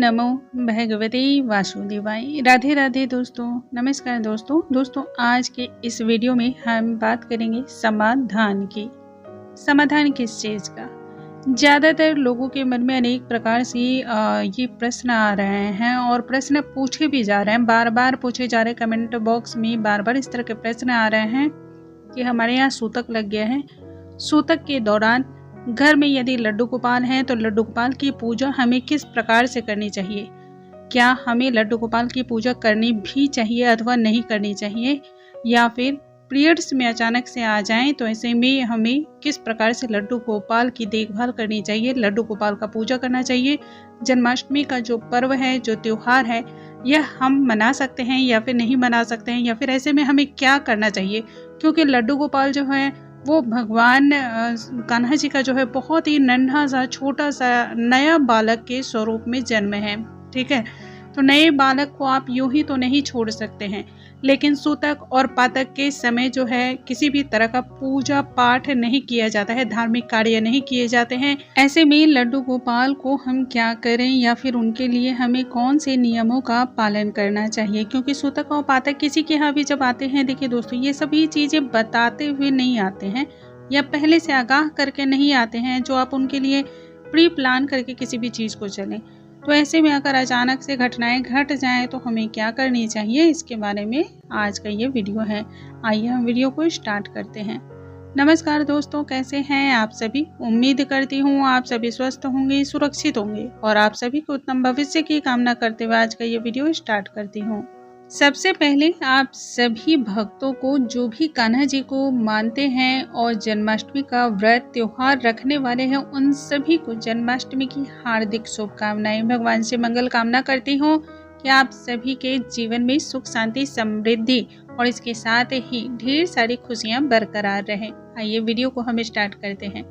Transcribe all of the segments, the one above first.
नमो भगवते वासुदेवाय। राधे राधे दोस्तों, नमस्कार दोस्तों आज के इस वीडियो में हम बात करेंगे समाधान की। समाधान किस चीज़ का? ज़्यादातर लोगों के मन में अनेक प्रकार से ये प्रश्न आ रहे हैं और प्रश्न पूछे भी जा रहे हैं, बार बार पूछे जा रहे हैं। कमेंट बॉक्स में बार बार इस तरह के प्रश्न आ रहे हैं कि हमारे यहाँ सूतक लग गया है। सूतक के दौरान घर में यदि लड्डू गोपाल हैं तो लड्डू गोपाल की पूजा हमें किस प्रकार से करनी चाहिए? क्या हमें लड्डू गोपाल की पूजा करनी भी चाहिए अथवा नहीं करनी चाहिए? या फिर पीरियड्स में अचानक से आ जाएं तो ऐसे में हमें किस प्रकार से लड्डू गोपाल की देखभाल करनी चाहिए, लड्डू गोपाल का पूजा करना चाहिए? जन्माष्टमी का जो पर्व है, जो त्यौहार है, यह हम मना सकते हैं या फिर नहीं मना सकते हैं, या फिर ऐसे में हमें क्या करना चाहिए? क्योंकि लड्डू गोपाल जो है वो भगवान कान्हा जी का जो है बहुत ही नन्हा सा छोटा सा नया बालक के स्वरूप में जन्म है। ठीक है, तो नए बालक को आप यूं ही तो नहीं छोड़ सकते हैं, लेकिन सूतक और पातक के समय जो है किसी भी तरह का पूजा पाठ नहीं किया जाता है, धार्मिक कार्य नहीं किए जाते हैं। ऐसे में लड्डू गोपाल को हम क्या करें या फिर उनके लिए हमें कौन से नियमों का पालन करना चाहिए? क्योंकि सूतक और पातक किसी के यहाँ भी जब आते हैं, देखिए दोस्तों, ये सभी चीज़ें बताते हुए नहीं आते हैं या पहले से आगाह करके नहीं आते हैं जो आप उनके लिए प्री प्लान करके किसी भी चीज़ को चलें। तो ऐसे में अगर अचानक से घटनाएं घट जाएं तो हमें क्या करनी चाहिए, इसके बारे में आज का ये वीडियो है। आइए हम वीडियो को स्टार्ट करते हैं। नमस्कार दोस्तों, कैसे हैं आप सभी? उम्मीद करती हूँ आप सभी स्वस्थ होंगे, सुरक्षित होंगे और आप सभी को उत्तम भविष्य की कामना करते हुए आज का ये वीडियो स्टार्ट करती हूँ। सबसे पहले आप सभी भक्तों को, जो भी कान्हा जी को मानते हैं और जन्माष्टमी का व्रत त्योहार रखने वाले हैं, उन सभी को जन्माष्टमी की हार्दिक शुभकामनाएं। भगवान से मंगल कामना करती हूँ कि आप सभी के जीवन में सुख शांति समृद्धि और इसके साथ ही ढेर सारी खुशियां बरकरार रहें। आइए वीडियो को हम स्टार्ट करते हैं।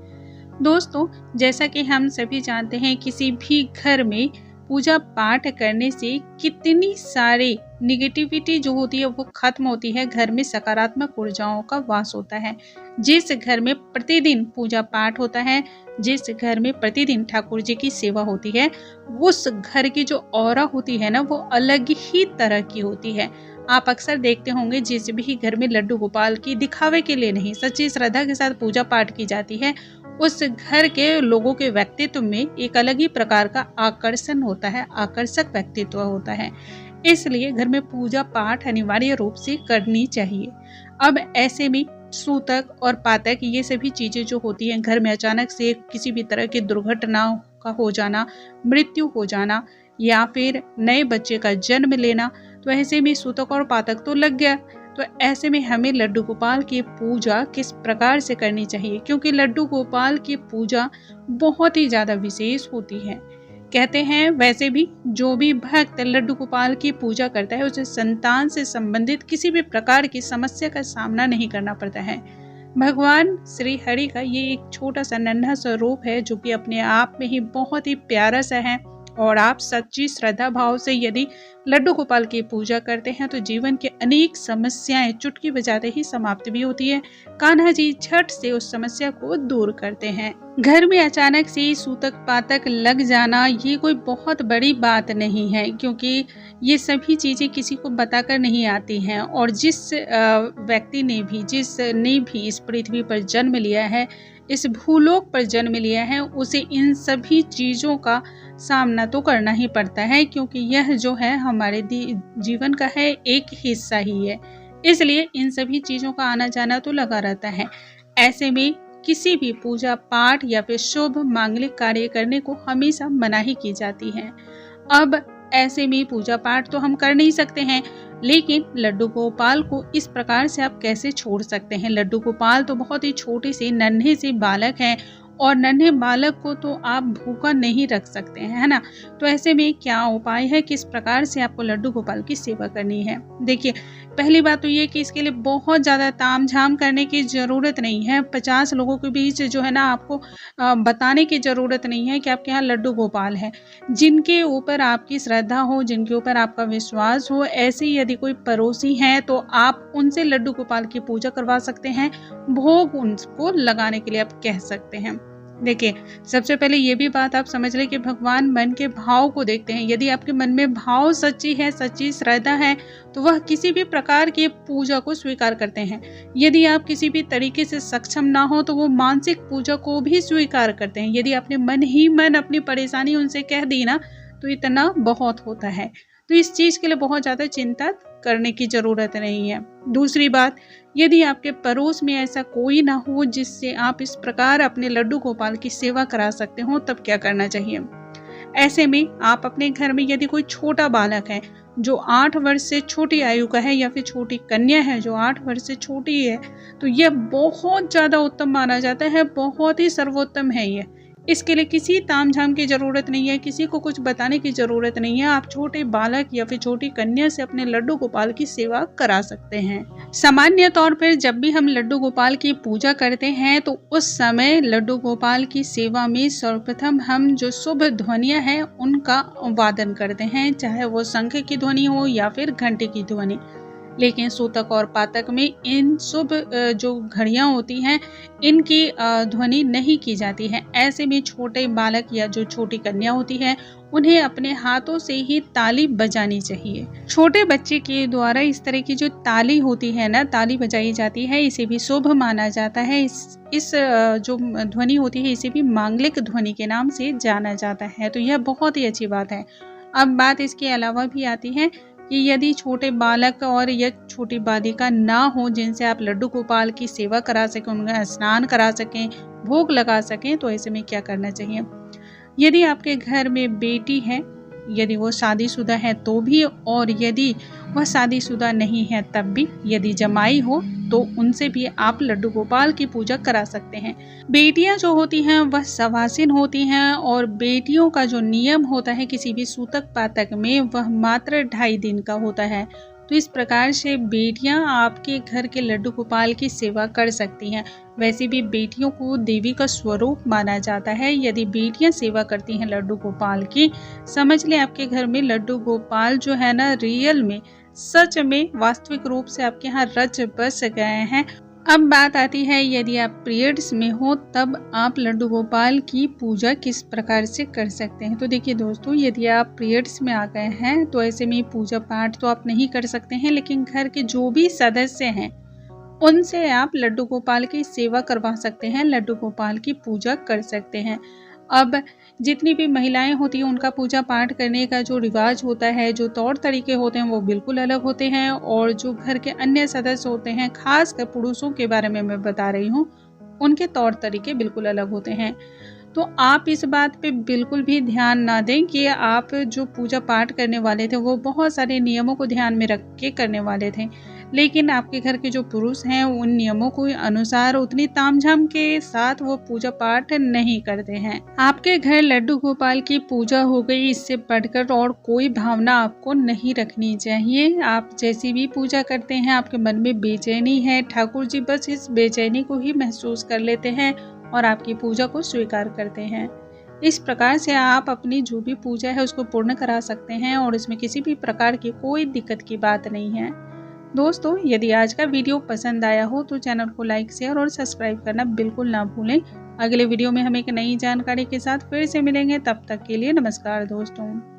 दोस्तों, जैसा कि हम सभी जानते हैं, किसी भी घर में पूजा पाठ करने से कितनी सारी निगेटिविटी जो होती है वो खत्म होती है, घर में सकारात्मक ऊर्जाओं का वास होता है। जिस घर में प्रतिदिन पूजा पाठ होता है, जिस घर में प्रतिदिन ठाकुर जी की सेवा होती है, उस घर की जो ऑरा होती है ना, वो अलग ही तरह की होती है। आप अक्सर देखते होंगे, जिस भी घर में लड्डू गोपाल की दिखावे के लिए नहीं, सच्ची श्रद्धा के साथ पूजा पाठ की जाती है, उस घर के लोगों के व्यक्तित्व में एक अलग ही प्रकार का आकर्षण होता है, आकर्षक व्यक्तित्व होता है। इसलिए घर में पूजा पाठ अनिवार्य रूप से करनी चाहिए। अब ऐसे में सूतक और पातक, ये सभी चीजें जो होती हैं, घर में अचानक से किसी भी तरह की दुर्घटना का हो जाना, मृत्यु हो जाना या फिर नए बच्चे का जन्म लेना, तो ऐसे में सूतक और पातक तो लग गया। तो ऐसे में हमें लड्डू गोपाल की पूजा किस प्रकार से करनी चाहिए? क्योंकि लड्डू गोपाल की पूजा बहुत ही ज़्यादा विशेष होती है। कहते हैं वैसे भी जो भी भक्त लड्डू गोपाल की पूजा करता है, उसे संतान से संबंधित किसी भी प्रकार की समस्या का सामना नहीं करना पड़ता है। भगवान श्री हरि का ये एक छोटा सा नन्हा सा रूप है जो कि अपने आप में ही बहुत ही प्यारा सा है, और आप सच्ची श्रद्धा भाव से यदि लड्डू गोपाल की पूजा करते हैं तो जीवन के अनेक समस्याएं चुटकी बजाते ही समाप्त भी होती है। कान्हा जी झट से उस समस्या को दूर करते हैं। घर में अचानक से सूतक पातक लग जाना ये कोई बहुत बड़ी बात नहीं है, क्योंकि ये सभी चीजें किसी को बताकर नहीं आती हैं, और जिस व्यक्ति ने भी, जिसने भी इस पृथ्वी पर जन्म लिया है, इस भूलोक पर जन्म लिया है, उसे इन सभी चीज़ों का सामना तो करना ही पड़ता है, क्योंकि यह जो है हमारे जीवन का है एक हिस्सा ही है। इसलिए इन सभी चीज़ों का आना जाना तो लगा रहता है। ऐसे में किसी भी पूजा पाठ या फिर शुभ मांगलिक कार्य करने को हमेशा मनाही की जाती है। अब ऐसे में पूजा पाठ तो हम कर नहीं सकते हैं, लेकिन लड्डू गोपाल को इस प्रकार से आप कैसे छोड़ सकते हैं? लड्डू गोपाल तो बहुत ही छोटे से नन्हे से बालक हैं, और नन्हे बालक को तो आप भूखा नहीं रख सकते हैं, है ना? तो ऐसे में क्या उपाय है, किस प्रकार से आपको लड्डू गोपाल की सेवा करनी है? देखिए, पहली बात तो ये कि इसके लिए बहुत ज़्यादा ताम झाम करने की ज़रूरत नहीं है। 50 लोगों के बीच जो है ना, आपको बताने की ज़रूरत नहीं है कि आपके यहाँ लड्डू गोपाल है। जिनके ऊपर आपकी श्रद्धा हो, जिनके ऊपर आपका विश्वास हो, ऐसे यदि कोई पड़ोसी हैं तो आप उनसे लड्डू गोपाल की पूजा करवा सकते हैं। भोग उनको लगाने के लिए आप कह सकते हैं। देखिए, सबसे पहले ये भी बात आप समझ लें कि भगवान मन के भाव को देखते हैं। यदि आपके मन में भाव सच्ची है, सच्ची श्रद्धा है, तो वह किसी भी प्रकार की पूजा को स्वीकार करते हैं। यदि आप किसी भी तरीके से सक्षम ना हो, तो वो मानसिक पूजा को भी स्वीकार करते हैं। यदि आपने मन ही मन अपनी परेशानी उनसे कह दी ना, तो इतना बहुत होता है। तो इस चीज़ के लिए बहुत ज़्यादा चिंता करने की ज़रूरत नहीं है। दूसरी बात, यदि आपके पड़ोस में ऐसा कोई ना हो जिससे आप इस प्रकार अपने लड्डू गोपाल की सेवा करा सकते हो, तब क्या करना चाहिए? ऐसे में आप अपने घर में यदि कोई छोटा बालक है जो 8 वर्ष से छोटी आयु का है, या फिर छोटी कन्या है जो 8 वर्ष से छोटी है, तो यह बहुत ज़्यादा उत्तम माना जाता है, बहुत ही सर्वोत्तम है ये। इसके लिए किसी तामझाम की ज़रूरत नहीं है, किसी को कुछ बताने की ज़रूरत नहीं है। आप छोटे बालक या फिर छोटी कन्या से अपने लड्डू गोपाल की सेवा करा सकते हैं। सामान्य तौर पर जब भी हम लड्डू गोपाल की पूजा करते हैं, तो उस समय लड्डू गोपाल की सेवा में सर्वप्रथम हम जो शुभ ध्वनियाँ हैं उनका वादन करते हैं, चाहे वो शंख की ध्वनि हो या फिर घंटे की ध्वनि। लेकिन सूतक और पातक में इन शुभ जो घड़ियाँ होती हैं, इनकी ध्वनि नहीं की जाती है। ऐसे में छोटे बालक या जो छोटी कन्या होती है, उन्हें अपने हाथों से ही ताली बजानी चाहिए। छोटे बच्चे के द्वारा इस तरह की जो ताली होती है ना, ताली बजाई जाती है, इसे भी शुभ माना जाता है। इस जो ध्वनि होती है, इसे भी मांगलिक ध्वनि के नाम से जाना जाता है। तो यह बहुत ही अच्छी बात है। अब बात इसके अलावा भी आती है कि यदि छोटे बालक और या छोटी बालिका ना हो जिनसे आप लड्डू गोपाल की सेवा करा सकें, उनका स्नान करा सकें, भोग लगा सकें, तो ऐसे में क्या करना चाहिए? यदि आपके घर में बेटी है, यदि वो शादीशुदा है तो भी, और यदि वह शादीशुदा नहीं है तब भी, यदि जमाई हो तो उनसे भी आप लड्डू गोपाल की पूजा करा सकते हैं। बेटियां जो होती हैं वह सवासिन होती हैं, और बेटियों का जो नियम होता है किसी भी सूतक पातक में, वह मात्र 2.5 दिन का होता है। तो इस प्रकार से बेटियां आपके घर के लड्डू गोपाल की सेवा कर सकती हैं। वैसे भी बेटियों को देवी का स्वरूप माना जाता है। यदि बेटियां सेवा करती हैं लड्डू गोपाल की, समझ लें आपके घर में लड्डू गोपाल जो है ना, रियल में, सच में, वास्तविक रूप से आपके यहाँ रच बस गए हैं। अब बात आती है, यदि आप पीरियड्स में हो तब आप लड्डू गोपाल की पूजा किस प्रकार से कर सकते हैं। तो देखिए दोस्तों, यदि आप पीरियड्स में आ गए हैं तो ऐसे में पूजा पाठ तो आप नहीं कर सकते हैं, लेकिन घर के जो भी सदस्य हैं उनसे आप लड्डू गोपाल की सेवा करवा सकते हैं, लड्डू गोपाल की पूजा कर सकते हैं। अब जितनी भी महिलाएं होती हैं उनका पूजा पाठ करने का जो रिवाज होता है, जो तौर तरीके होते हैं, वो बिल्कुल अलग होते हैं। और जो घर के अन्य सदस्य होते हैं, खासकर पुरुषों के बारे में मैं बता रही हूँ, उनके तौर तरीके बिल्कुल अलग होते हैं। तो आप इस बात पे बिल्कुल भी ध्यान ना दें कि आप जो पूजा पाठ करने वाले थे वो बहुत सारे नियमों को ध्यान में रख के करने वाले थे, लेकिन आपके घर के जो पुरुष हैं उन नियमों को अनुसार उतनी तामझाम के साथ वो पूजा पाठ नहीं करते हैं। आपके घर लड्डू गोपाल की पूजा हो गई, इससे बढ़कर और कोई भावना आपको नहीं रखनी चाहिए। आप जैसी भी पूजा करते हैं, आपके मन में बेचैनी है, ठाकुर जी बस इस बेचैनी को ही महसूस कर लेते हैं और आपकी पूजा को स्वीकार करते हैं। इस प्रकार से आप अपनी जो भी पूजा है उसको पूर्ण करा सकते हैं, और इसमें किसी भी प्रकार की कोई दिक्कत की बात नहीं है। दोस्तों, यदि आज का वीडियो पसंद आया हो तो चैनल को लाइक, शेयर और सब्सक्राइब करना बिल्कुल ना भूलें। अगले वीडियो में हम एक नई जानकारी के साथ फिर से मिलेंगे। तब तक के लिए नमस्कार दोस्तों।